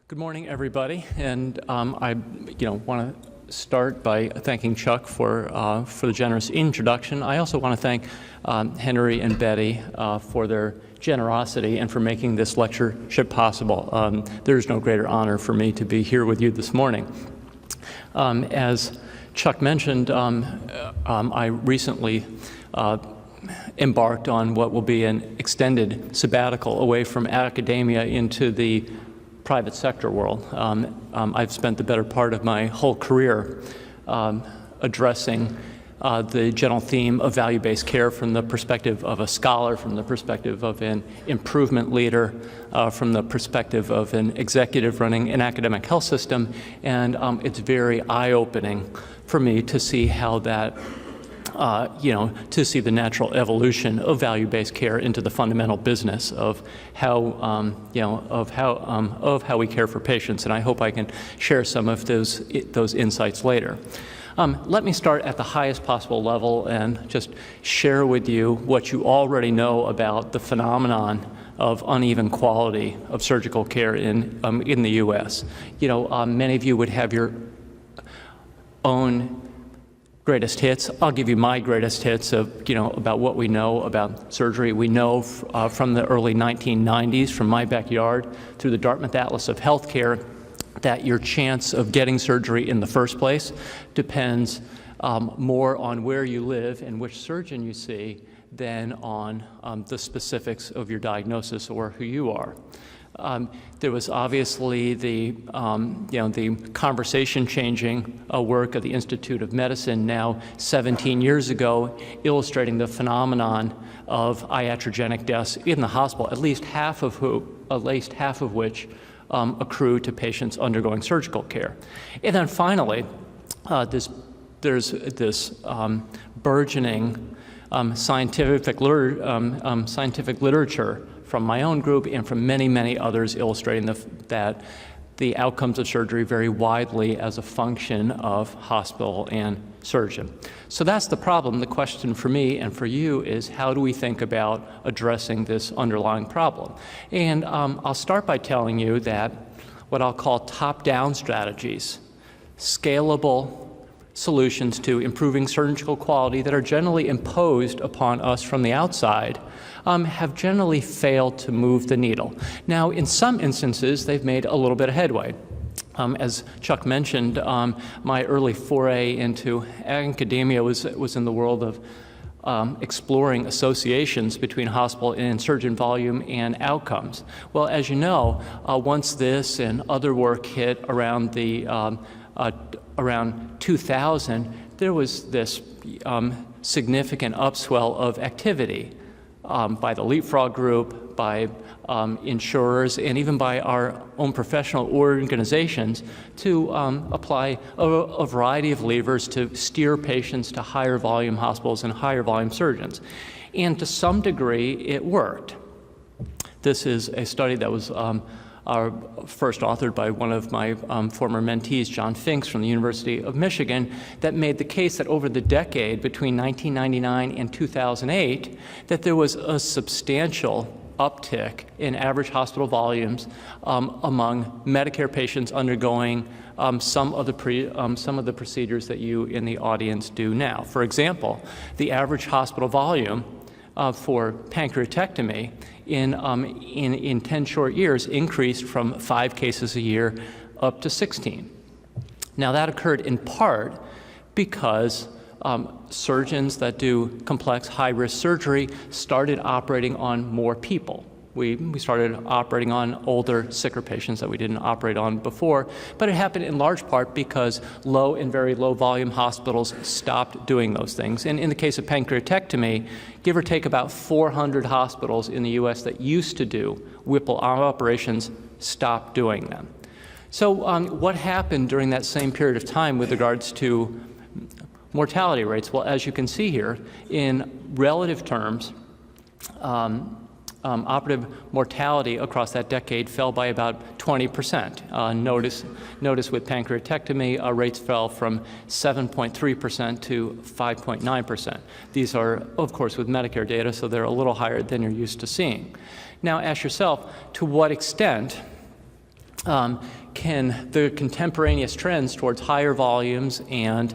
Good morning, everybody, and I want to start by thanking Chuck for the generous introduction. I also want to thank Henry and Betty for their generosity and for making this lectureship possible. There's no greater honor for me to be here with you this morning. As Chuck mentioned, I recently embarked on what will be an extended sabbatical away from academia into the private sector world. I've spent the better part of my whole career addressing the general theme of value-based care from the perspective of a scholar, from the perspective of an improvement leader, from the perspective of an executive running an academic health system, and it's very eye-opening for me to see how that to see the natural evolution of value-based care into the fundamental business of how, how we care for patients. And I hope I can share some of those insights later. Let me start at the highest possible level and just share with you what you already know about the phenomenon of uneven quality of surgical care in the U.S. Many of you would have your own greatest hits. I'll give you my greatest hits of, about what we know about surgery. We know from the early 1990s, from my backyard through the Dartmouth Atlas of Healthcare, that your chance of getting surgery in the first place depends more on where you live and which surgeon you see than on the specifics of your diagnosis or who you are. There was obviously the conversation-changing work of the Institute of Medicine now 17 years ago, illustrating the phenomenon of iatrogenic deaths in the hospital, at least half of which accrue to patients undergoing surgical care. And then finally, there's this burgeoning scientific literature from my own group and from many, many others illustrating that the outcomes of surgery vary widely as a function of hospital and surgeon. So that's the problem. The question for me and for you is, how do we think about addressing this underlying problem? And I'll start by telling you that what I'll call top-down strategies, scalable solutions to improving surgical quality that are generally imposed upon us from the outside, have generally failed to move the needle. Now, in some instances, they've made a little bit of headway. As Chuck mentioned, my early foray into academia was in the world of exploring associations between hospital and surgeon volume and outcomes. Well, as you know, once this and other work hit around around 2000, there was this significant upswell of activity by the Leapfrog Group, by insurers, and even by our own professional organizations to apply a variety of levers to steer patients to higher volume hospitals and higher volume surgeons. And to some degree, it worked. This is a study that was first authored by one of my former mentees, John Finks from the University of Michigan, that made the case that over the decade between 1999 and 2008, that there was a substantial uptick in average hospital volumes among Medicare patients undergoing some of the procedures that you in the audience do now. For example, the average hospital volume for pancreatectomy in 10 short years increased from 5 cases a year up to 16. Now that occurred in part because surgeons that do complex high-risk surgery started operating on more people. We started operating on older, sicker patients that we didn't operate on before, but it happened in large part because low and very low volume hospitals stopped doing those things. And in the case of pancreatectomy, give or take about 400 hospitals in the US that used to do Whipple operations stopped doing them. So what happened during that same period of time with regards to mortality rates? Well, as you can see here, in relative terms, operative mortality across that decade fell by about 20%. Notice with pancreatectomy, rates fell from 7.3% to 5.9%. These are, of course, with Medicare data, so they're a little higher than you're used to seeing. Now ask yourself, to what extent can the contemporaneous trends towards higher volumes and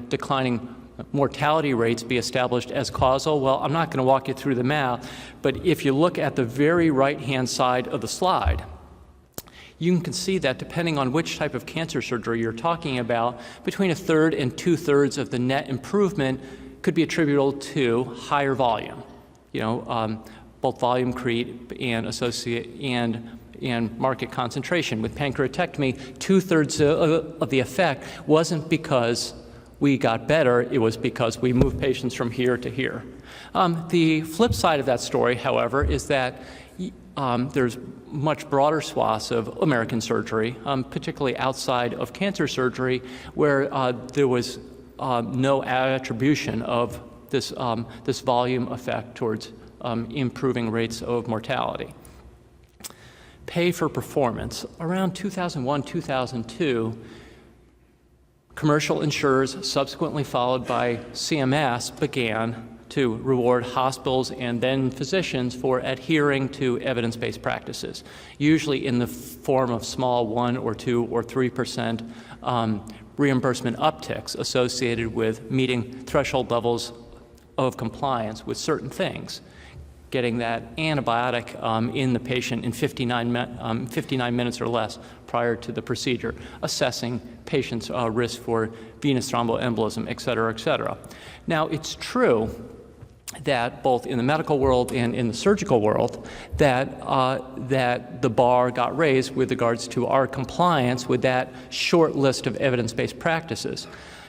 declining mortality rates be established as causal? Well, I'm not going to walk you through the math, but if you look at the very right-hand side of the slide, you can see that depending on which type of cancer surgery you're talking about, between 1/3 and 2/3 of the net improvement could be attributable to higher volume. Both volume creep and and market concentration. With pancreatectomy, 2/3 of the effect wasn't because we got better, it was because we moved patients from here to here. The flip side of that story, however, is that there's much broader swaths of American surgery, particularly outside of cancer surgery, where there was no attribution of this volume effect towards improving rates of mortality. Pay for performance. Around 2001, 2002, commercial insurers, subsequently followed by CMS, began to reward hospitals and then physicians for adhering to evidence-based practices, usually in the form of small 1 or 2 or 3% reimbursement upticks associated with meeting threshold levels of compliance with certain things, getting that antibiotic in the patient in 59 minutes or less prior to the procedure, assessing patients' risk for venous thromboembolism, et cetera, et cetera. Now, it's true that both in the medical world and in the surgical world, that the bar got raised with regards to our compliance with that short list of evidence-based practices.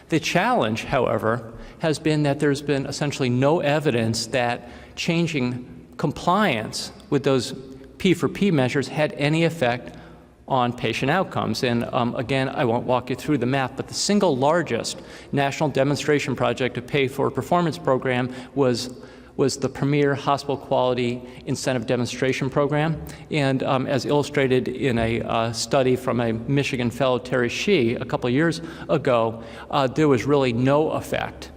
The challenge, however, has been that there's been essentially no evidence that changing compliance with those P4P measures had any effect on patient outcomes. And again, I won't walk you through the math, but the single largest national demonstration project of pay for performance program was the Premier Hospital Quality Incentive Demonstration Program. And as illustrated in a study from a Michigan fellow, Terry Shee, a couple of years ago, there was really no effect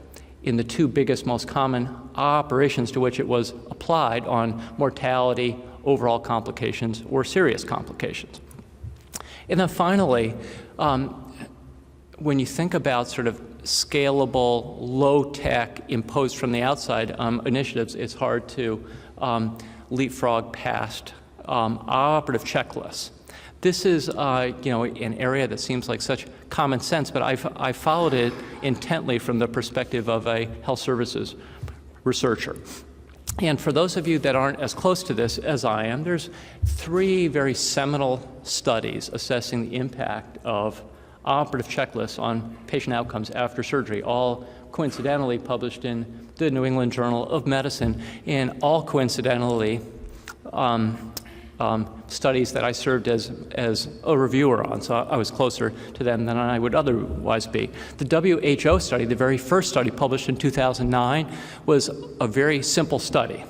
in the two biggest, most common operations to which it was applied on mortality, overall complications, or serious complications. And then finally, when you think about sort of scalable, low-tech, imposed from the outside initiatives, it's hard to leapfrog past operative checklists. This is an area that seems like such common sense, but I followed it intently from the perspective of a health services researcher. And for those of you that aren't as close to this as I am, there's 3 very seminal studies assessing the impact of operative checklists on patient outcomes after surgery, all coincidentally published in the New England Journal of Medicine, and all coincidentally studies that I served as a reviewer on, so I was closer to them than I would otherwise be. The WHO study, the very first study published in 2009, was a very simple study.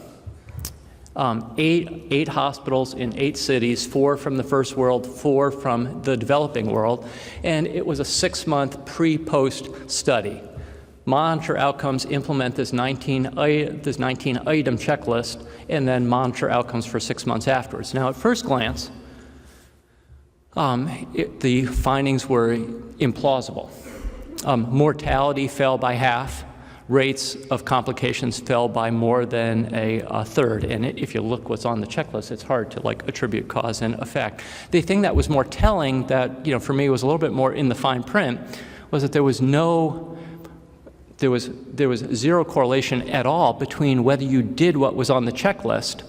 8 hospitals in 8 cities, 4 from the first world, 4 from the developing world, and it was a 6-month pre-post study. Monitor outcomes, implement this 19-item checklist, and then monitor outcomes for 6 months afterwards. Now, at first glance, the findings were implausible. Mortality fell by half. Rates of complications fell by more than a third. And if you look what's on the checklist, it's hard to attribute cause and effect. The thing that was more telling, that for me was a little bit more in the fine print, was that there was zero correlation at all between whether you did what was on the checklist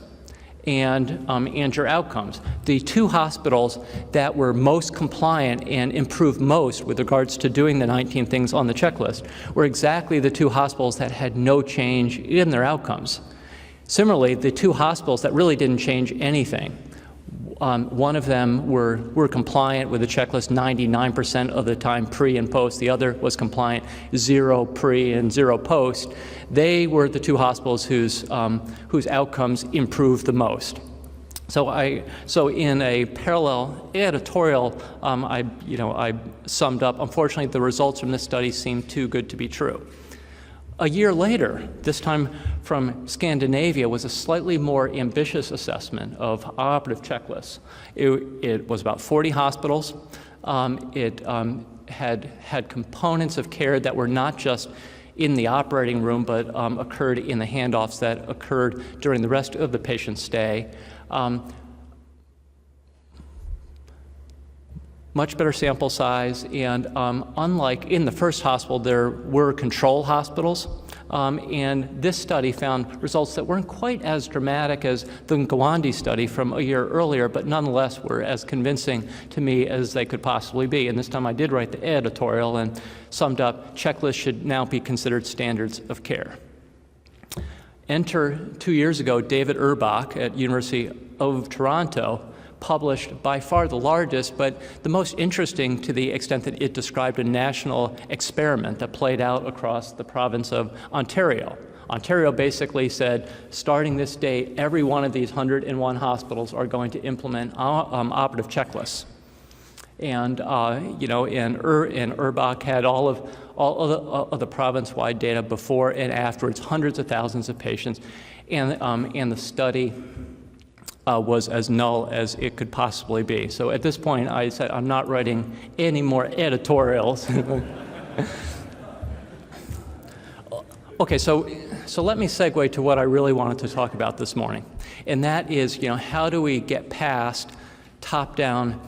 and your outcomes. The 2 hospitals that were most compliant and improved most with regards to doing the 19 things on the checklist were exactly the 2 hospitals that had no change in their outcomes. Similarly, the 2 hospitals that really didn't change anything, one of them were compliant with the checklist 99% of the time pre and post. The other was compliant 0 pre and 0 post. They were the 2 hospitals whose outcomes improved the most. So in a parallel editorial, I summed up, unfortunately, the results from this study seem too good to be true. A year later, this time from Scandinavia, was a slightly more ambitious assessment of operative checklists. It was about 40 hospitals. It had components of care that were not just in the operating room, but occurred in the handoffs that occurred during the rest of the patient's stay. Much better sample size, and unlike in the first hospital, there were control hospitals, and this study found results that weren't quite as dramatic as the Gawande study from a year earlier, but nonetheless were as convincing to me as they could possibly be. And this time I did write the editorial and summed up, checklists should now be considered standards of care. Enter, 2 years ago, David Urbach at University of Toronto, published by far the largest, but the most interesting to the extent that it described a national experiment that played out across the province of Ontario. Ontario basically said, starting this day, every one of these 101 hospitals are going to implement operative checklists. And Urbach had all of the province-wide data before and afterwards, hundreds of thousands of patients, and the study was as null as it could possibly be. So at this point, I said, I'm not writing any more editorials. Okay, so let me segue to what I really wanted to talk about this morning, and that is, how do we get past top-down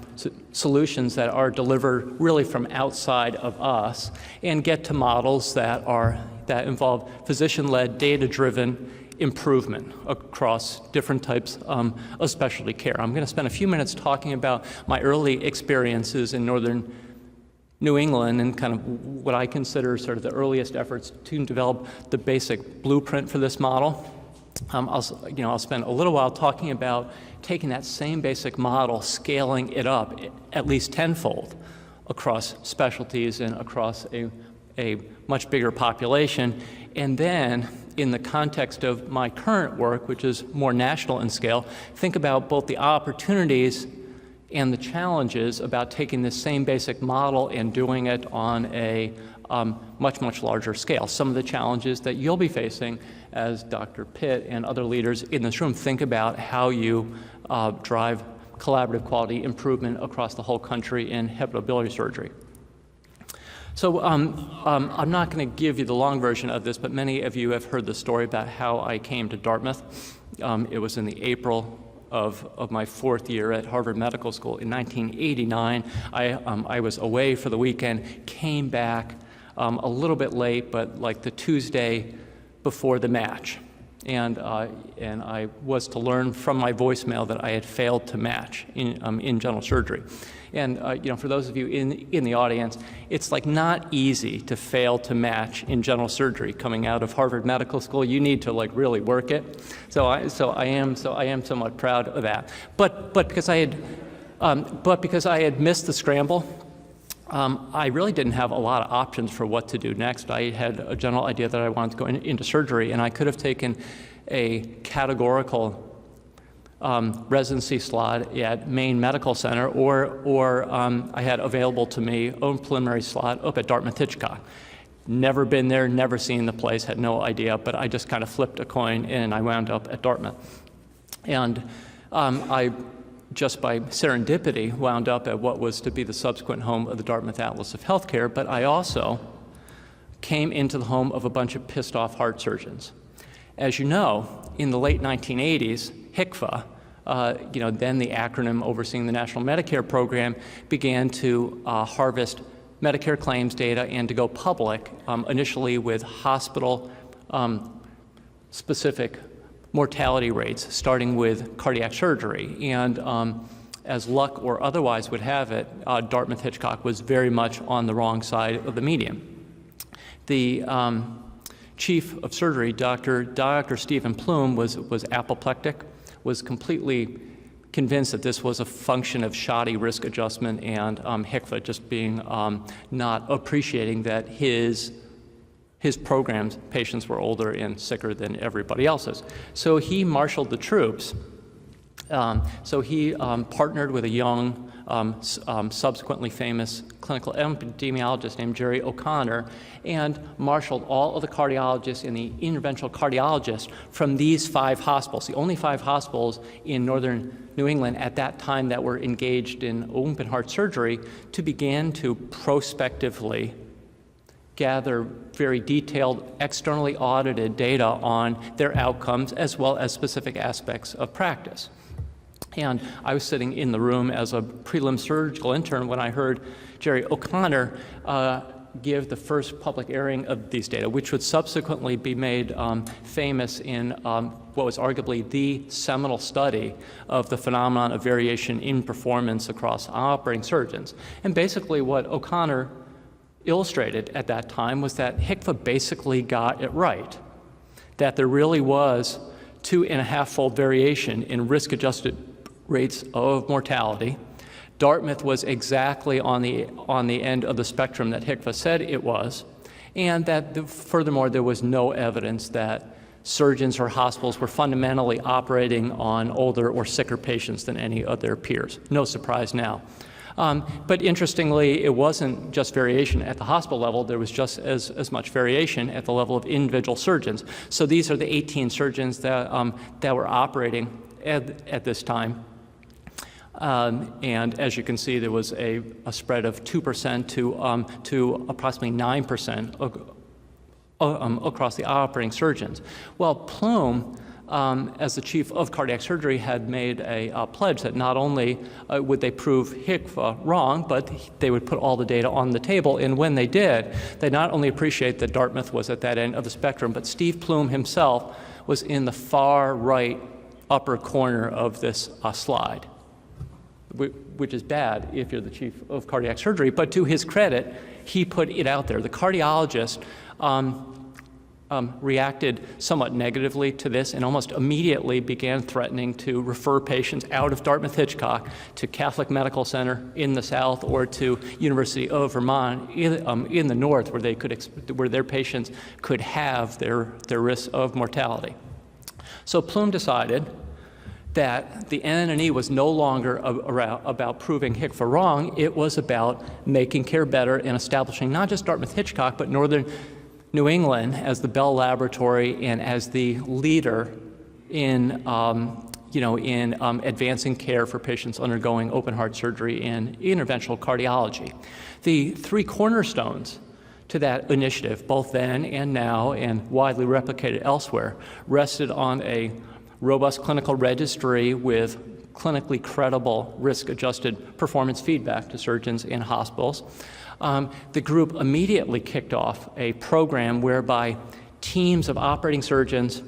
solutions that are delivered really from outside of us and get to models that involve physician-led, data-driven improvement across different types of specialty care. I'm going to spend a few minutes talking about my early experiences in northern New England and kind of what I consider sort of the earliest efforts to develop the basic blueprint for this model. I'll spend a little while talking about taking that same basic model, scaling it up at least tenfold across specialties and across a much bigger population. And then, in the context of my current work, which is more national in scale, think about both the opportunities and the challenges about taking this same basic model and doing it on a much, much larger scale. Some of the challenges that you'll be facing as Dr. Pitt and other leaders in this room think about how you drive collaborative quality improvement across the whole country in hepatobiliary surgery. So I'm not going to give you the long version of this, but many of you have heard the story about how I came to Dartmouth. It was in the April of my 4th year at Harvard Medical School in 1989. I was away for the weekend, came back a little bit late, but like the Tuesday before the match. And I was to learn from my voicemail that I had failed to match in general surgery. And for those of you in the audience, it's like not easy to fail to match in general surgery coming out of Harvard Medical School. You need to like really work it. So I am somewhat proud of that. But because I had missed the scramble, I really didn't have a lot of options for what to do next. I had a general idea that I wanted to go into surgery, and I could have taken a categorical residency slot at Maine Medical Center, or I had available to me own preliminary slot up at Dartmouth-Hitchcock. Never been there, never seen the place, had no idea, but I just kind of flipped a coin and I wound up at Dartmouth. And I just by serendipity wound up at what was to be the subsequent home of the Dartmouth Atlas of Healthcare, but I also came into the home of a bunch of pissed off heart surgeons. As you know, in the late 1980s, HPBA, then the acronym overseeing the National Medicare program, began to harvest Medicare claims data and to go public, initially with hospital specific mortality rates, starting with cardiac surgery. And as luck or otherwise would have it, Dartmouth-Hitchcock was very much on the wrong side of the median. The chief of surgery, Dr. Stephen Plume, was apoplectic, was completely convinced that this was a function of shoddy risk adjustment and HPBA just being not appreciating that his program's patients were older and sicker than everybody else's. So he marshaled the troops So he partnered with a young, subsequently famous clinical epidemiologist named Jerry O'Connor and marshaled all of the cardiologists and the interventional cardiologists from these 5 hospitals, the only 5 hospitals in northern New England at that time that were engaged in open heart surgery, to begin to prospectively gather very detailed, externally audited data on their outcomes as well as specific aspects of practice. And I was sitting in the room as a prelim surgical intern when I heard Jerry O'Connor give the first public airing of these data, which would subsequently be made famous in what was arguably the seminal study of the phenomenon of variation in performance across operating surgeons. And basically what O'Connor illustrated at that time was that HPBA basically got it right, that there really was 2.5-fold variation in risk-adjusted rates of mortality. Dartmouth was exactly on the end of the spectrum that HPBA said it was, and that furthermore there was no evidence that surgeons or hospitals were fundamentally operating on older or sicker patients than any of their peers. No surprise now. But interestingly, it wasn't just variation at the hospital level. There was just as much variation at the level of individual surgeons. So these are the 18 surgeons that were operating at this time. And as you can see, there was a spread of 2% to approximately 9% across the operating surgeons. Well, Plume, as the chief of cardiac surgery, had made a pledge that not only would they prove HPBA wrong, but they would put all the data on the table. And when they did, they not only appreciate that Dartmouth was at that end of the spectrum, but Steve Plume himself was in the far right upper corner of this slide, which is bad if you're the chief of cardiac surgery. But to his credit, he put it out there. The cardiologist reacted somewhat negatively to this and almost immediately began threatening to refer patients out of Dartmouth-Hitchcock to Catholic Medical Center in the south or to University of Vermont in the north, where their patients could have their risk of mortality. So Plume decided that the N&E was no longer about proving HPBA wrong. It was about making care better and establishing not just Dartmouth-Hitchcock, but northern New England as the Bell Laboratory and as the leader in advancing care for patients undergoing open heart surgery and interventional cardiology. The 3 cornerstones to that initiative, both then and now and widely replicated elsewhere, rested on a robust clinical registry with clinically credible risk-adjusted performance feedback to surgeons in hospitals. The group immediately kicked off a program whereby teams of operating surgeons,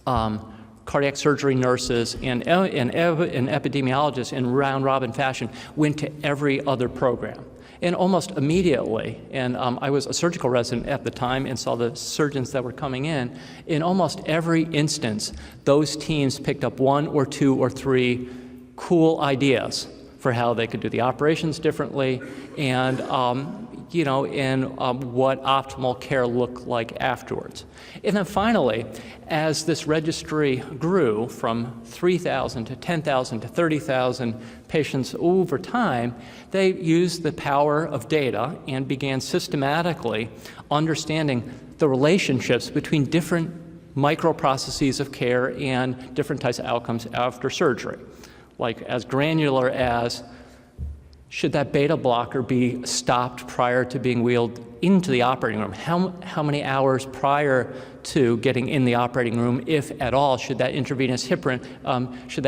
cardiac surgery nurses, and epidemiologists in round-robin fashion went to every other program. And almost immediately, and I was a surgical resident at the time and saw the surgeons that were coming in almost every instance, those teams picked up 1 or 2 or 3 cool ideas for how they could do the operations differently and what optimal care looked like afterwards. And then finally, as this registry grew from 3,000 to 10,000 to 30,000 patients over time, they used the power of data and began systematically understanding the relationships between different microprocesses of care and different types of outcomes after surgery, like as granular as should that beta blocker be stopped prior to being wheeled into the operating room? How many hours prior to getting in the operating room, if at all, should that intravenous heparin should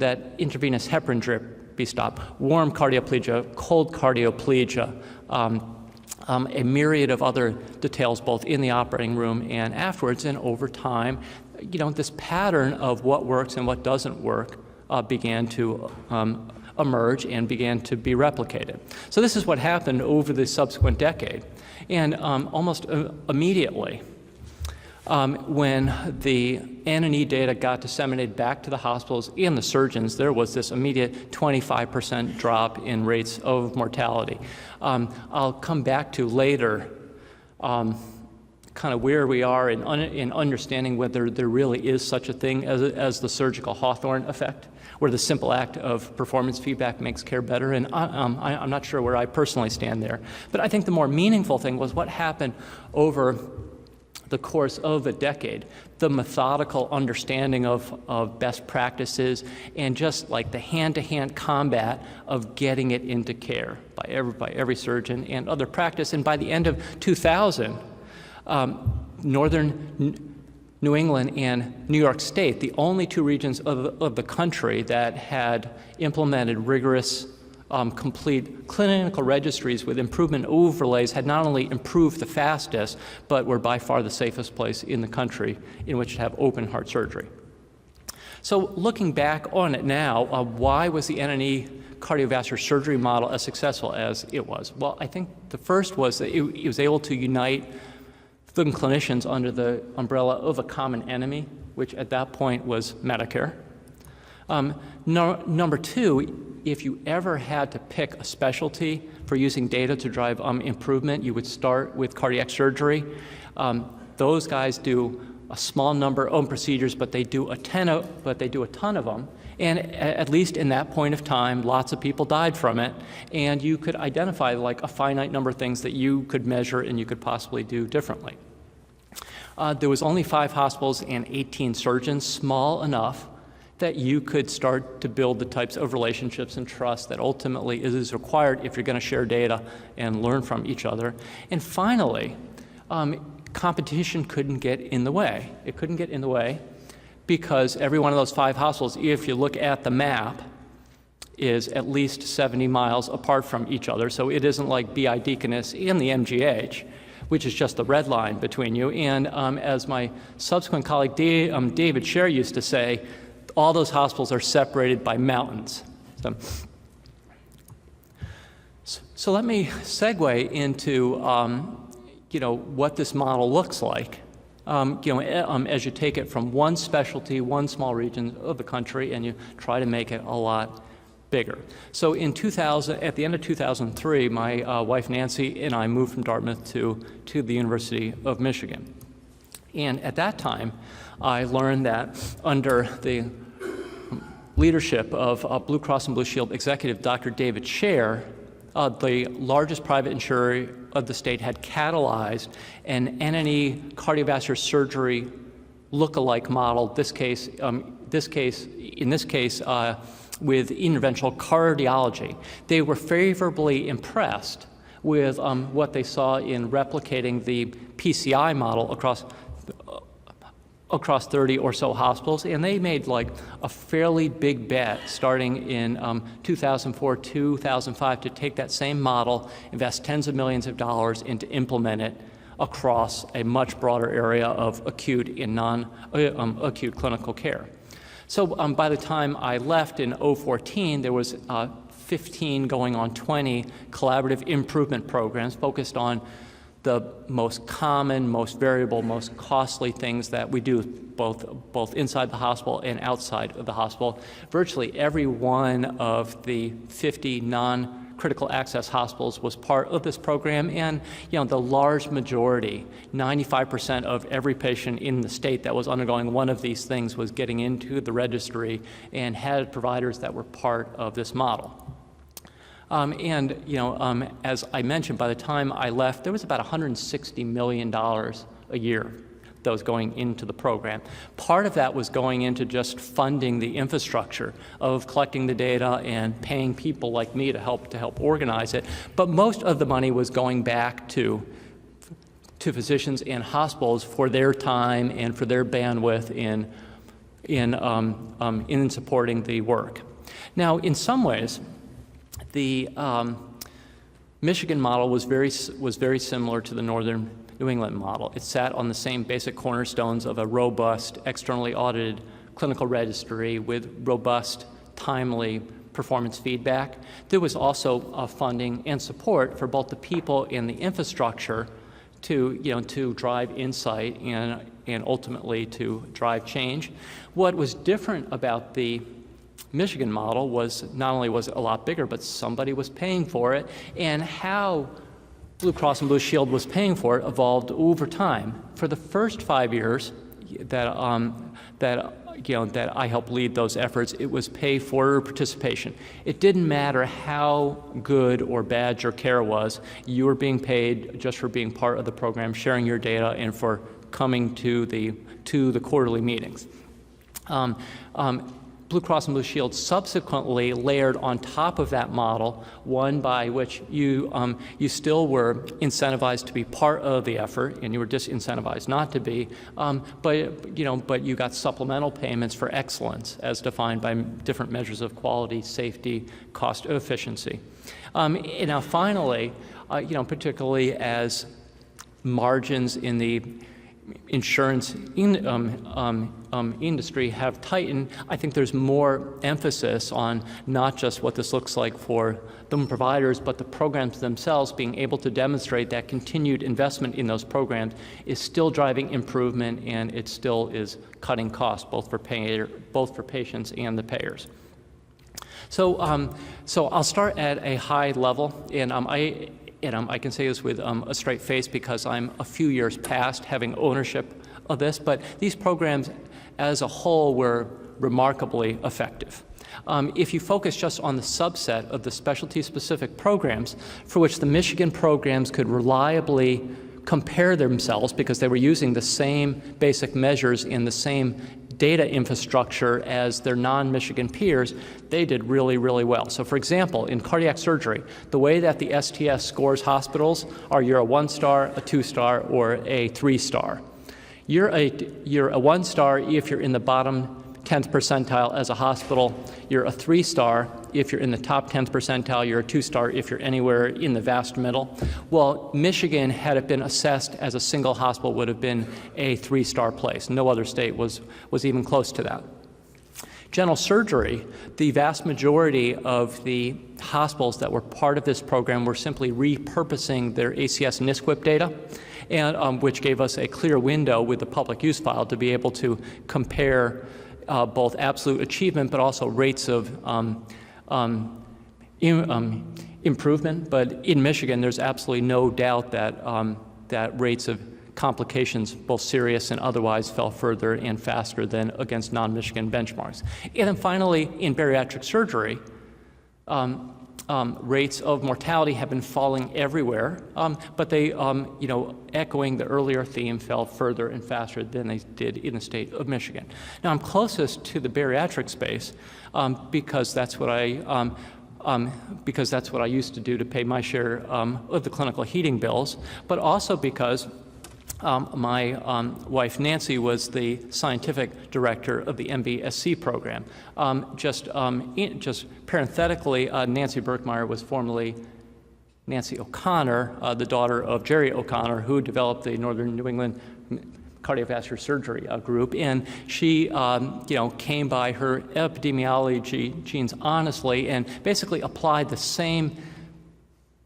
that intravenous heparin drip be stopped? Warm cardioplegia, cold cardioplegia, a myriad of other details both in the operating room and afterwards. And over time, this pattern of what works and what doesn't work began to emerge and began to be replicated. So this is what happened over the subsequent decade. And almost immediately, when the N&E data got disseminated back to the hospitals and the surgeons, there was this immediate 25% drop in rates of mortality. I'll come back to later kind of where we are in understanding whether there really is such a thing as the surgical Hawthorne effect, where the simple act of performance feedback makes care better. And I'm not sure where I personally stand there. But I think the more meaningful thing was what happened over the course of a decade, the methodical understanding of best practices and just like the hand-to-hand combat of getting it into care by every surgeon and other practice. And by the end of 2000, Northern New England and New York State, the only two regions of the country that had implemented rigorous, complete clinical registries with improvement overlays, had not only improved the fastest, but were by far the safest place in the country in which to have open heart surgery. So looking back on it now, why was the NNE cardiovascular surgery model as successful as it was? Well, I think the first was that it was able to unite the clinicians under the umbrella of a common enemy, which at that point was Medicare. Number two, if you ever had to pick a specialty for using data to drive improvement, you would start with cardiac surgery. Those guys do a small number of procedures, but they do a ton of them. And at least in that point of time, lots of people died from it, and you could identify like a finite number of things that you could measure and you could possibly do differently. There was only 5 hospitals and 18 surgeons, small enough that you could start to build the types of relationships and trust that ultimately is required if you're going to share data and learn from each other. And finally, competition couldn't get in the way. It couldn't get in the way because every one of those 5 hospitals, if you look at the map, is at least 70 miles apart from each other. So it isn't like BI Deaconess and the MGH, which is just the red line between you. And as my subsequent colleague David Scher used to say, all those hospitals are separated by mountains. So let me segue into what this model looks like. As you take it from one specialty, one small region of the country, and you try to make it a lot bigger. So in 2000, at the end of 2003, my wife Nancy and I moved from Dartmouth to the University of Michigan. And at that time, I learned that under the leadership of Blue Cross and Blue Shield executive Dr. David Scher, the largest private insurer of the state had catalyzed an NNE cardiovascular surgery look-alike model, in this case with interventional cardiology. They were favorably impressed with what they saw in replicating the PCI model across 30 or so hospitals, and they made like a fairly big bet starting in 2004, 2005 to take that same model, invest tens of millions of dollars, and to implement it across a much broader area of acute and non-acute clinical care. So by the time I left in 2014, there was 15 going on 20 collaborative improvement programs focused on the most common, most variable, most costly things that we do both inside the hospital and outside of the hospital. Virtually every one of the 50 non-critical access hospitals was part of this program, and the large majority, 95% of every patient in the state that was undergoing one of these things was getting into the registry and had providers that were part of this model. As I mentioned, by the time I left, there was about $160 million a year that was going into the program. Part of that was going into just funding the infrastructure of collecting the data and paying people like me to help organize it. But most of the money was going back to physicians and hospitals for their time and for their bandwidth in supporting the work. Now, in some ways, the Michigan model was very similar to the Northern New England model. It sat on the same basic cornerstones of a robust, externally audited clinical registry with robust, timely performance feedback. There was also funding and support for both the people and the infrastructure to drive insight and ultimately to drive change. What was different about the Michigan model was not only was it a lot bigger, but somebody was paying for it, and how Blue Cross and Blue Shield was paying for it evolved over time. For the first 5 years that I helped lead those efforts, it was pay for participation. It didn't matter how good or bad your care was, you were being paid just for being part of the program, sharing your data, and for coming to the quarterly meetings. Blue Cross and Blue Shield subsequently layered on top of that model one by which you still were incentivized to be part of the effort, and you were disincentivized not to be, but you got supplemental payments for excellence as defined by different measures of quality, safety, cost efficiency. And now finally, particularly as margins in the insurance industry have tightened, I think there's more emphasis on not just what this looks like for the providers, but the programs themselves being able to demonstrate that continued investment in those programs is still driving improvement, and it still is cutting costs both for patients and the payers. So I'll start at a high level, and I can say this with a straight face because I'm a few years past having ownership of this, but these programs as a whole were remarkably effective. If you focus just on the subset of the specialty-specific programs for which the Michigan programs could reliably compare themselves because they were using the same basic measures in the same data infrastructure as their non-Michigan peers, they did really, really well. So for example, in cardiac surgery, the way that the STS scores hospitals are you're a 1-star, a 2-star, or a 3-star. You're a 1-star if you're in the bottom 10th percentile as a hospital. You're a 3-star if you're in the top 10th percentile. You're a 2-star if you're anywhere in the vast middle. Well, Michigan, had it been assessed as a single hospital, would have been a 3-star place. No other state was even close to that. General surgery, the vast majority of the hospitals that were part of this program were simply repurposing their ACS and NSQIP data, and which gave us a clear window with the public use file to be able to compare both absolute achievement but also rates of improvement. But in Michigan, there's absolutely no doubt that, that rates of complications, both serious and otherwise, fell further and faster than against non-Michigan benchmarks. And then finally, in bariatric surgery, rates of mortality have been falling everywhere, but they, echoing the earlier theme, fell further and faster than they did in the state of Michigan. Now, I'm closest to the bariatric space because that's what I used to do to pay my share of the clinical heating bills, but also because my wife Nancy was the scientific director of the MBSC program. Just parenthetically, Nancy Birkmeyer was formerly Nancy O'Connor, the daughter of Jerry O'Connor, who developed the Northern New England Cardiovascular Surgery group, and she, came by her epidemiology genes honestly and basically applied the same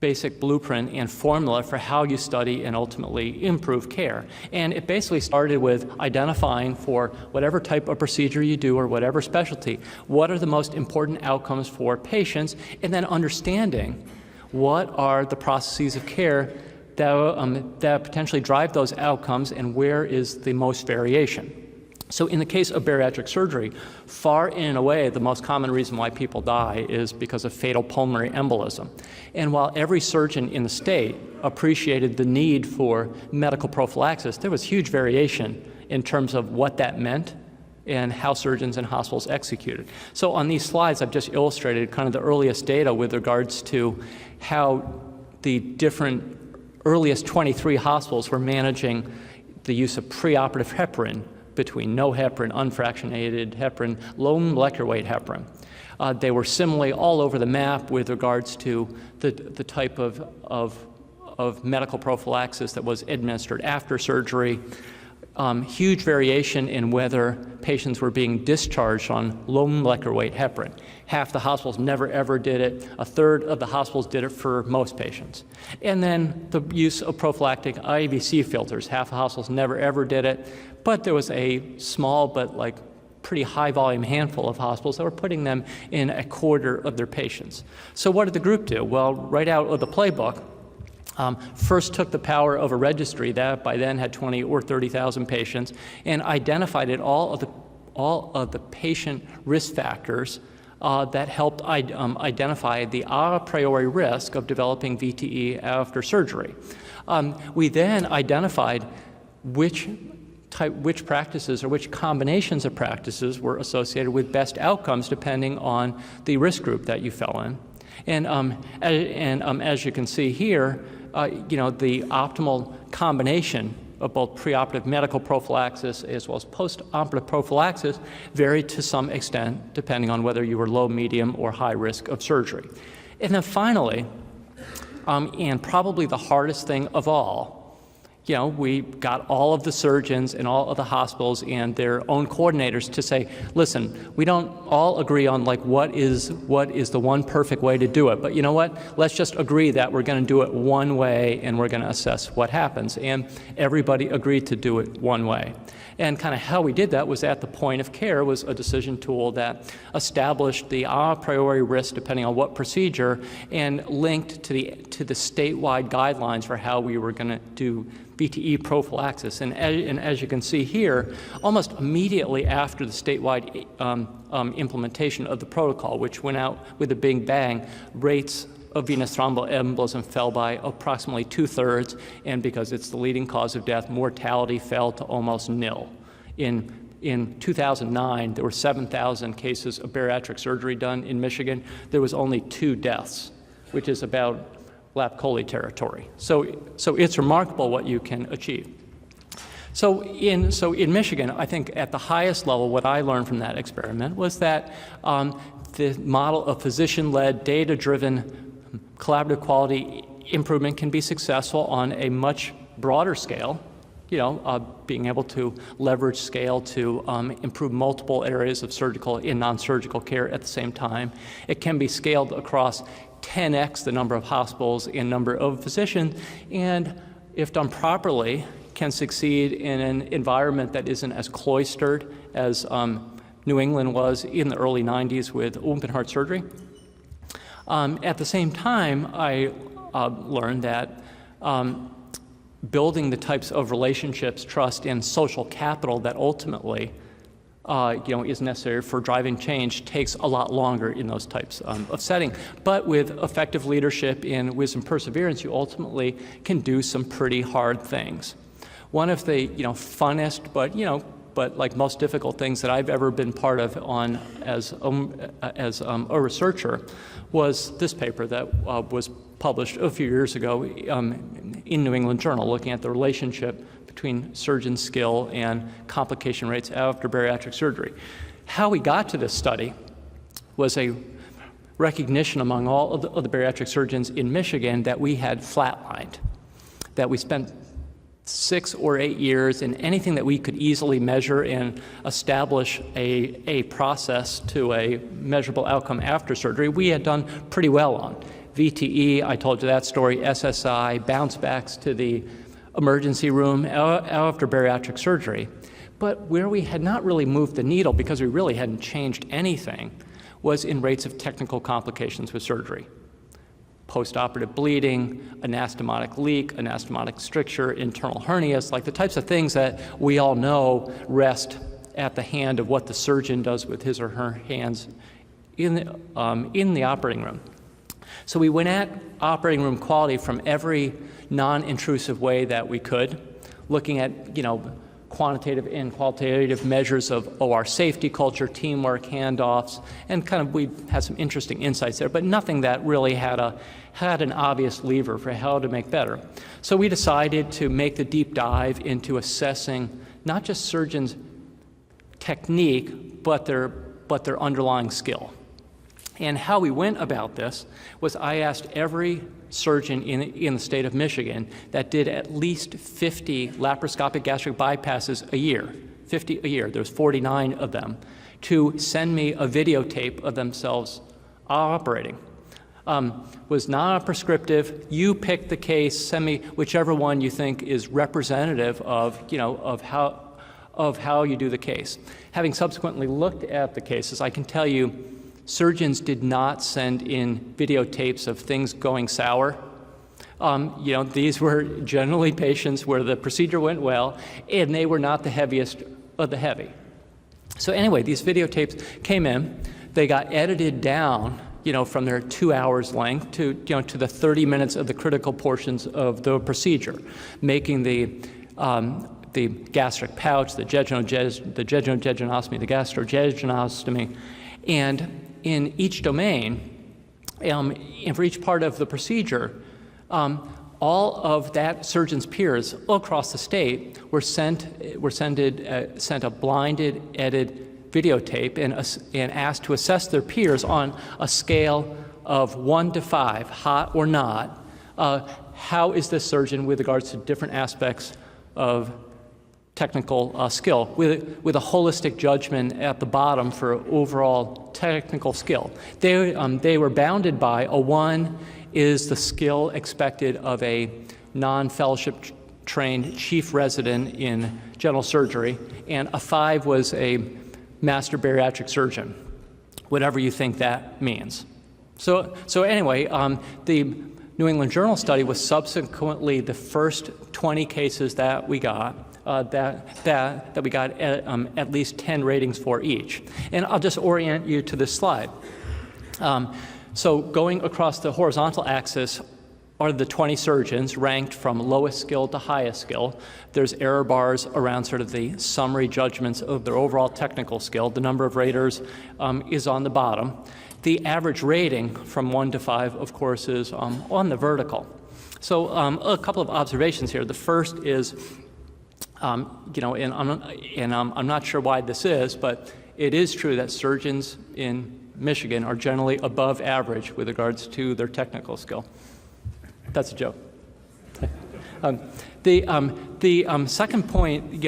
basic blueprint and formula for how you study and ultimately improve care. And it basically started with identifying for whatever type of procedure you do or whatever specialty, what are the most important outcomes for patients, and then understanding what are the processes of care that potentially drive those outcomes and where is the most variation. So in the case of bariatric surgery, far and away the most common reason why people die is because of fatal pulmonary embolism. And while every surgeon in the state appreciated the need for medical prophylaxis, there was huge variation in terms of what that meant and how surgeons and hospitals executed. So on these slides, I've just illustrated kind of the earliest data with regards to how the different earliest 23 hospitals were managing the use of pre-operative heparin between no heparin, unfractionated heparin, low molecular weight heparin. They were similarly all over the map with regards to the type of medical prophylaxis that was administered after surgery. Huge variation in whether patients were being discharged on low molecular weight heparin. Half the hospitals never ever did it. A third of the hospitals did it for most patients. And then the use of prophylactic IVC filters. Half the hospitals never ever did it, but there was a small but pretty high volume handful of hospitals that were putting them in a quarter of their patients. So what did the group do? Well, right out of the playbook, first took the power of a registry that by then had 20 or 30,000 patients and identified all of the patient risk factors that helped identify the a priori risk of developing VTE after surgery. We then identified which practices or which combinations of practices were associated with best outcomes depending on the risk group that you fell in. And as you can see here, the optimal combination of both preoperative medical prophylaxis as well as post-operative prophylaxis varied to some extent depending on whether you were low, medium, or high risk of surgery. And then finally, and probably the hardest thing of all, we got all of the surgeons and all of the hospitals and their own coordinators to say, listen, we don't all agree on what is the one perfect way to do it, but you know what? Let's just agree that we're going to do it one way and we're going to assess what happens. And everybody agreed to do it one way. And kind of how we did that was at the point of care was a decision tool that established the a priori risk depending on what procedure and linked to the statewide guidelines for how we were going to do VTE prophylaxis. And as you can see here, almost immediately after the statewide implementation of the protocol, which went out with a big bang, rates of venous thromboembolism fell by approximately 2/3, and because it's the leading cause of death, mortality fell to almost nil. In 2009, there were 7,000 cases of bariatric surgery done in Michigan. There was only 2 deaths, which is about lap-chole territory. So it's remarkable what you can achieve. So in Michigan, I think at the highest level, what I learned from that experiment was that the model of physician-led, data-driven, collaborative quality improvement can be successful on a much broader scale, being able to leverage scale to improve multiple areas of surgical and non-surgical care at the same time. It can be scaled across 10x the number of hospitals and number of physicians, and if done properly, can succeed in an environment that isn't as cloistered as New England was in the early 90s with open heart surgery. At the same time, I learned that building the types of relationships, trust, and social capital that ultimately is necessary for driving change takes a lot longer in those types of settings. But with effective leadership and with some perseverance, you ultimately can do some pretty hard things. One of the funnest, but like most difficult things that I've ever been part of as a researcher was this paper that was published a few years ago in New England Journal, looking at the relationship between surgeon skill and complication rates after bariatric surgery. How we got to this study was a recognition among all of the bariatric surgeons in Michigan that we had flatlined, that we spent 6 or 8 years in anything that we could easily measure and establish a process to a measurable outcome after surgery, we had done pretty well on. VTE, I told you that story, SSI, bounce backs to the emergency room after bariatric surgery. But where we had not really moved the needle because we really hadn't changed anything was in rates of technical complications with surgery. Post-operative bleeding, anastomotic leak, anastomotic stricture, internal hernias, like the types of things that we all know rest at the hand of what the surgeon does with his or her hands in the operating room. So we went at operating room quality from every non-intrusive way that we could, looking at quantitative and qualitative measures of OR safety culture, teamwork, handoffs, and we had some interesting insights there, but nothing that really had an obvious lever for how to make better. So we decided to make the deep dive into assessing not just surgeons' technique, but their underlying skill. And how we went about this was I asked every surgeon in the state of Michigan that did at least 50 laparoscopic gastric bypasses a year, 50 a year, there's 49 of them, to send me a videotape of themselves operating. Was non-prescriptive. You pick the case, send me whichever one you think is representative of how you do the case. Having subsequently looked at the cases, I can tell you surgeons did not send in videotapes of things going sour. these were generally patients where the procedure went well, and they were not the heaviest of the heavy. So anyway, these videotapes came in. They got edited down, from their 2 hours length to the 30 minutes of the critical portions of the procedure, making the gastric pouch, the jejunojejunectomy, the gastrojejunectomy, and in each domain, and for each part of the procedure, all of that surgeon's peers across the state were sent a blinded, edited videotape and asked to assess their peers on a scale of 1 to 5, hot or not. How is this surgeon with regards to different aspects of technical skill, with a holistic judgment at the bottom for overall technical skill. They were bounded by a 1 is the skill expected of a non-fellowship trained chief resident in general surgery, and a 5 was a master bariatric surgeon, whatever you think that means. So anyway, the New England Journal study was subsequently the first 20 cases that we got. That we got at least 10 ratings for each. And I'll just orient you to this slide. So going across the horizontal axis are the 20 surgeons ranked from lowest skill to highest skill. There's error bars around sort of the summary judgments of their overall technical skill. The number of raters is on the bottom. The average rating from 1 to 5, of course, is on the vertical. So a couple of observations here. The first is, I'm not sure why this is, but it is true that surgeons in Michigan are generally above average with regards to their technical skill. That's a joke. The second point,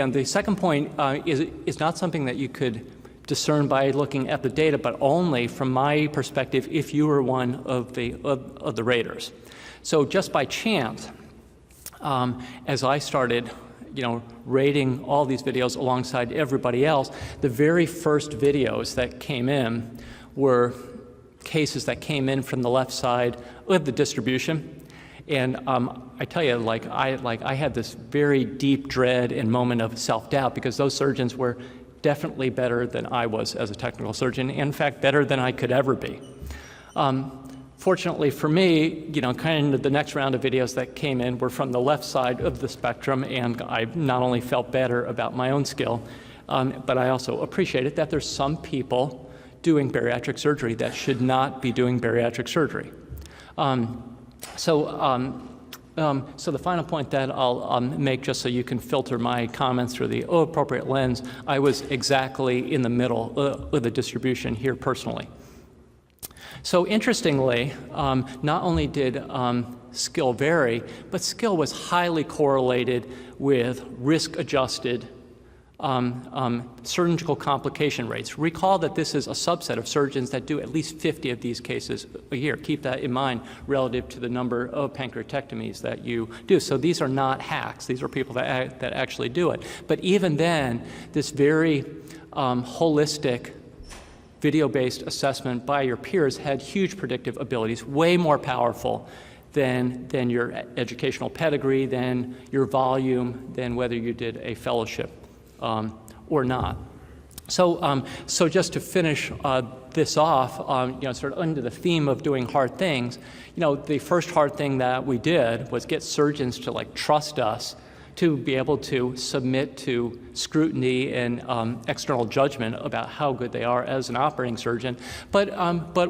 is not something that you could discern by looking at the data, but only from my perspective if you were one of the raters. So just by chance, as I started rating all these videos alongside everybody else, the very first videos that came in were cases that came in from the left side of the distribution. And I tell you, I had this very deep dread and moment of self-doubt because those surgeons were definitely better than I was as a technical surgeon, in fact, better than I could ever be. Fortunately for me, kind of the next round of videos that came in were from the left side of the spectrum, and I not only felt better about my own skill, but I also appreciated that there's some people doing bariatric surgery that should not be doing bariatric surgery. So the final point that I'll make, just so you can filter my comments through the appropriate lens, I was exactly in the middle of the distribution here personally. So interestingly, not only did skill vary, but skill was highly correlated with risk-adjusted surgical complication rates. Recall that this is a subset of surgeons that do at least 50 of these cases a year. Keep that in mind relative to the number of pancreatectomies that you do. So these are not hacks. These are people that actually do it. But even then, this very holistic video-based assessment by your peers had huge predictive abilities, way more powerful than your educational pedigree, than your volume, than whether you did a fellowship or not. So just to finish this off, sort of under the theme of doing hard things, the first hard thing that we did was get surgeons to trust us to be able to submit to scrutiny and external judgment about how good they are as an operating surgeon. But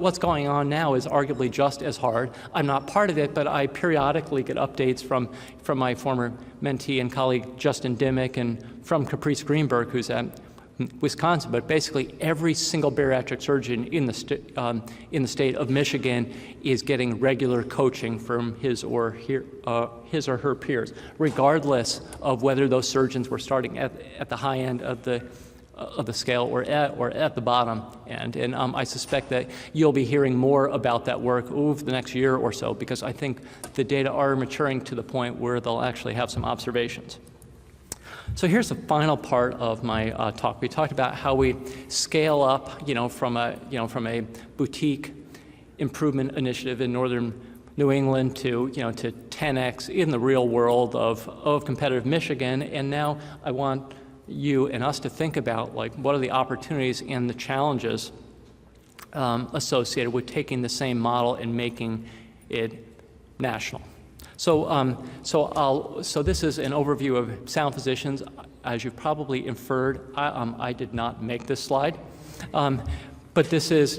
what's going on now is arguably just as hard. I'm not part of it, but I periodically get updates from my former mentee and colleague Justin Dimmick and from Caprice Greenberg, who's at Wisconsin, but basically every single bariatric surgeon in the state of Michigan is getting regular coaching from his or her peers, regardless of whether those surgeons were starting at the high end of the scale or at the bottom end. And I suspect that you'll be hearing more about that work over the next year or so, because I think the data are maturing to the point where they'll actually have some observations. So here's the final part of my talk. We talked about how we scale up, from a boutique improvement initiative in northern New England to, to 10x in the real world of competitive Michigan. And now I want you and us to think about, like, what are the opportunities and the challenges associated with taking the same model and making it national. So this is an overview of Sound Physicians. As you've probably inferred, I did not make this slide. But this is,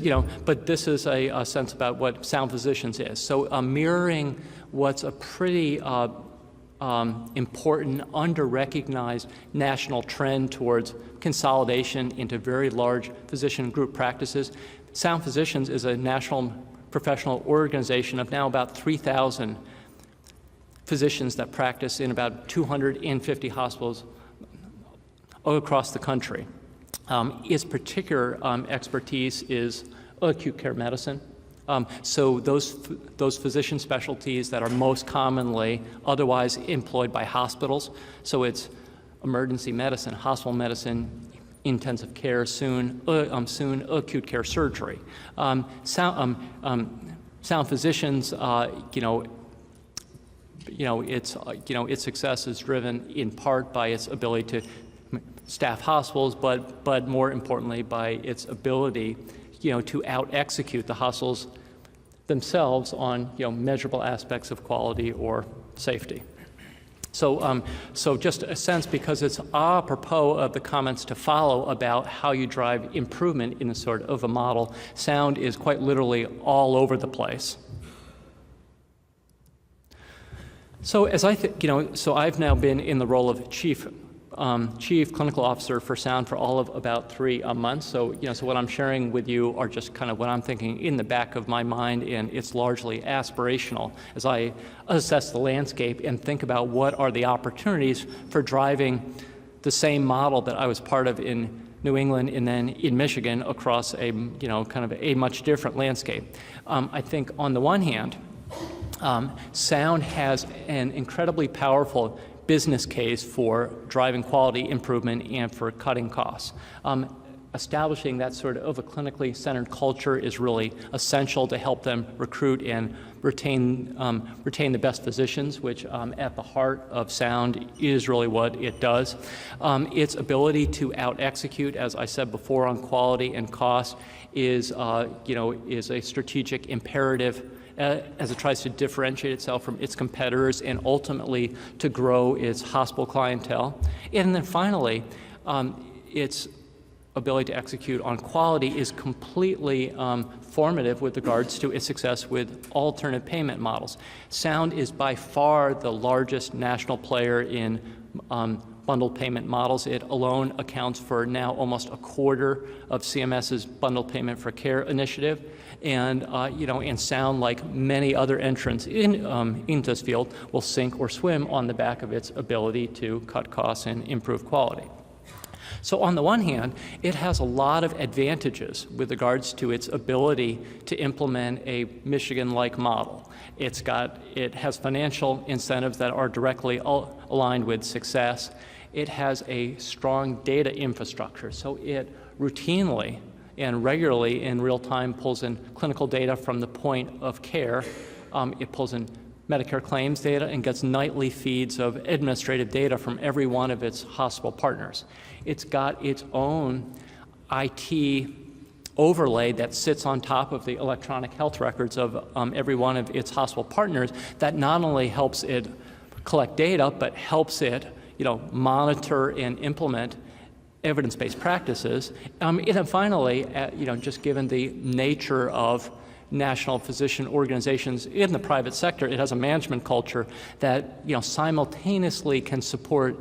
a sense about what Sound Physicians is. So mirroring what's a pretty important, under-recognized national trend towards consolidation into very large physician group practices. Sound Physicians is a national professional organization of now about 3,000 physicians that practice in about 250 hospitals across the country. Its particular expertise is acute care medicine. So those physician specialties that are most commonly otherwise employed by hospitals. So it's emergency medicine, hospital medicine, intensive care, soon acute care surgery. Sound Physicians, its success is driven in part by its ability to staff hospitals, but more importantly by its ability, to out-execute the hospitals themselves on, measurable aspects of quality or safety. So just a sense, because it's apropos of the comments to follow about how you drive improvement in a sort of a model, sound is quite literally all over the place. So as so I've now been in the role of chief clinical officer for Sound for all of about 3 months. So, so what I'm sharing with you are just kind of what I'm thinking in the back of my mind, and it's largely aspirational as I assess the landscape and think about what are the opportunities for driving the same model that I was part of in New England and then in Michigan across a, kind of a much different landscape. I think on the one hand, Sound has an incredibly powerful business case for driving quality improvement and for cutting costs. Establishing that sort of a clinically centered culture is really essential to help them recruit and retain the best physicians, which at the heart of Sound is really what it does. Its ability to out-execute, as I said before, on quality and cost is a strategic imperative as it tries to differentiate itself from its competitors and ultimately to grow its hospital clientele. And then finally, its ability to execute on quality is completely formative with regards to its success with alternative payment models. Sound is by far the largest national player in bundled payment models. It alone accounts for now almost a quarter of CMS's bundled payment for care initiative. And, and Sound, like many other entrants into this field, will sink or swim on the back of its ability to cut costs and improve quality. So on the one hand, it has a lot of advantages with regards to its ability to implement a Michigan-like model. It has financial incentives that are directly aligned with success. It has a strong data infrastructure, so it routinely and regularly in real time pulls in clinical data from the point of care. It pulls in Medicare claims data and gets nightly feeds of administrative data from every one of its hospital partners. It's got its own IT overlay that sits on top of the electronic health records of every one of its hospital partners that not only helps it collect data, but helps it monitor and implement evidence-based practices. And then finally, just given the nature of national physician organizations in the private sector, it has a management culture that simultaneously can support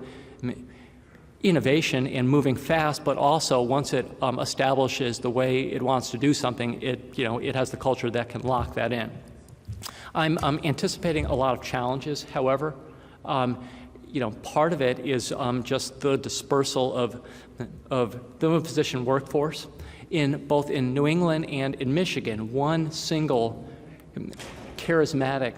innovation and moving fast, but also once it establishes the way it wants to do something, it has the culture that can lock that in. I'm anticipating a lot of challenges, however. Part of it is just the dispersal of the physician workforce both in New England and in Michigan. One single charismatic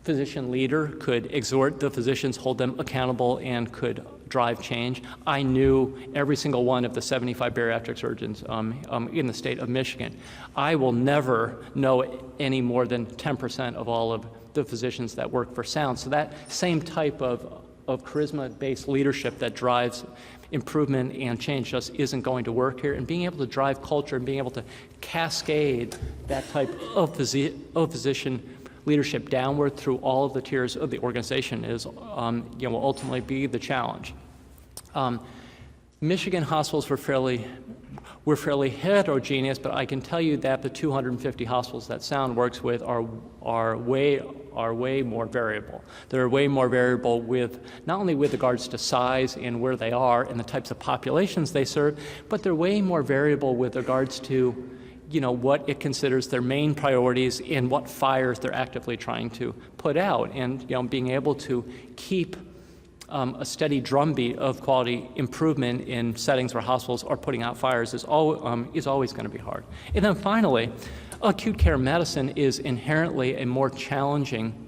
physician leader could exhort the physicians, hold them accountable, and could drive change. I knew every single one of the 75 bariatric surgeons in the state of Michigan. I will never know any more than 10% of all of the physicians that work for Sound. So that same type of charisma-based leadership that drives improvement and change just isn't going to work here. And being able to drive culture and being able to cascade that type of physician leadership downward through all of the tiers of the organization is, will ultimately be the challenge. Michigan hospitals were fairly heterogeneous, but I can tell you that the 250 hospitals that Sound works with are way more variable. They're way more variable with not only with regards to size and where they are and the types of populations they serve, but they're way more variable with regards to what it considers their main priorities and what fires they're actively trying to put out. And being able to keep a steady drumbeat of quality improvement in settings where hospitals are putting out fires is always going to be hard. And then finally, acute care medicine is inherently a more challenging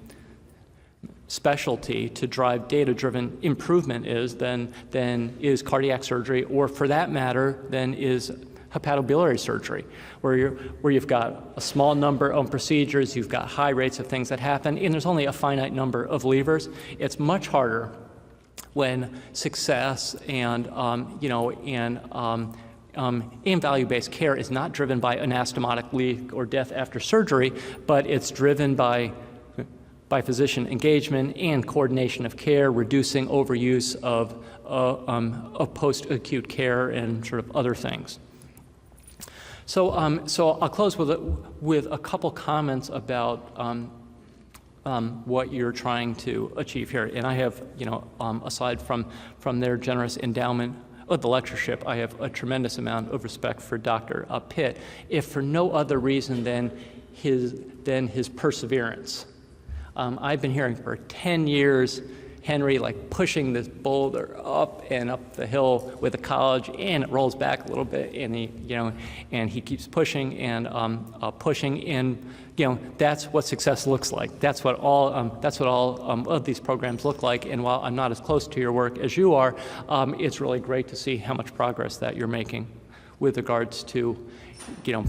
specialty to drive data-driven improvement than is cardiac surgery, or for that matter, than is hepatobiliary surgery, where you've got a small number of procedures, you've got high rates of things that happen, and there's only a finite number of levers. It's much harder when success and value-based care is not driven by anastomotic leak or death after surgery, but it's driven by physician engagement and coordination of care, reducing overuse of post-acute care and sort of other things. So I'll close with a couple comments about what you're trying to achieve here. And I have, aside from their generous endowment of the lectureship, I have a tremendous amount of respect for Dr. Pitt, if for no other reason than his perseverance. I've been hearing for 10 years Henry pushing this boulder up and up the hill with a college, and it rolls back a little bit, and he keeps pushing and pushing, and that's what success looks like. That's what all of these programs look like. And while I'm not as close to your work as you are, it's really great to see how much progress that you're making with regards to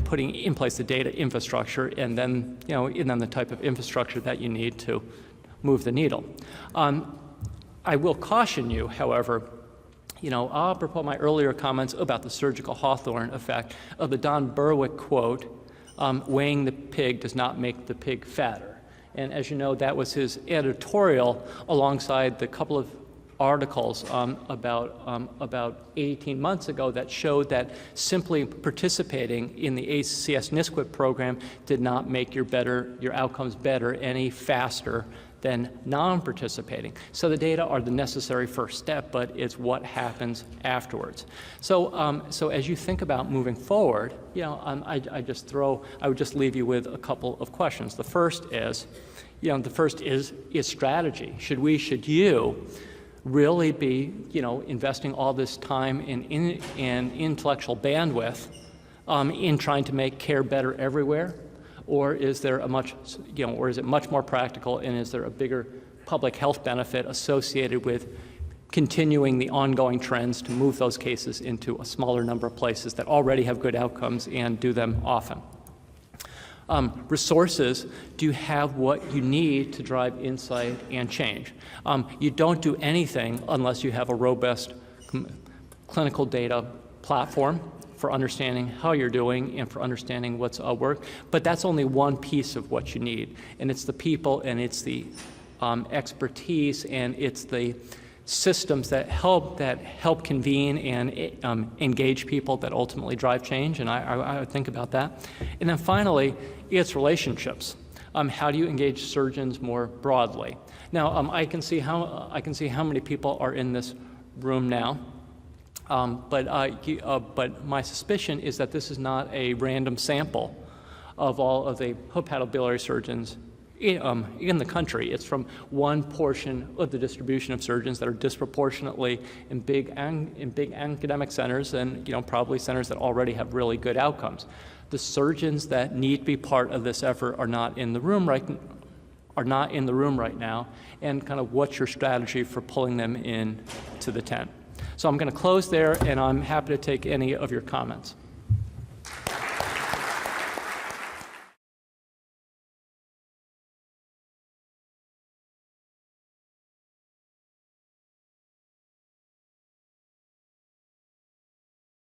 putting in place the data infrastructure, and then the type of infrastructure that you need to move the needle. I will caution you, however, apropos my earlier comments about the surgical Hawthorne effect of the Don Berwick quote, weighing the pig does not make the pig fatter. And as you know, that was his editorial alongside the couple of articles about 18 months ago that showed that simply participating in the ACS NSQIP program did not make your outcomes better any faster than non-participating. So the data are the necessary first step, but it's what happens afterwards. So, so as you think about moving forward, I would just leave you with a couple of questions. The first is, is strategy. Should you really be, investing all this time in intellectual bandwidth in trying to make care better everywhere? Or is there or is it much more practical, and is there a bigger public health benefit associated with continuing the ongoing trends to move those cases into a smaller number of places that already have good outcomes and do them often? Resources, do you have what you need to drive insight and change? You don't do anything unless you have a robust clinical data platform for understanding how you're doing and for understanding what's at work. But that's only one piece of what you need. And it's the people, and it's the expertise, and it's the systems that help convene and engage people that ultimately drive change. And I would think about that. And then finally, it's relationships. How do you engage surgeons more broadly? Now, I can see how many people are in this room now. But my suspicion is that this is not a random sample of all of the hepatobiliary surgeons in the country. It's from one portion of the distribution of surgeons that are disproportionately in big academic centers, and probably centers that already have really good outcomes. The surgeons that need to be part of this effort are not in the room are not in the room right now, and kind of what's your strategy for pulling them in to the tent. So I'm going to close there, and I'm happy to take any of your comments.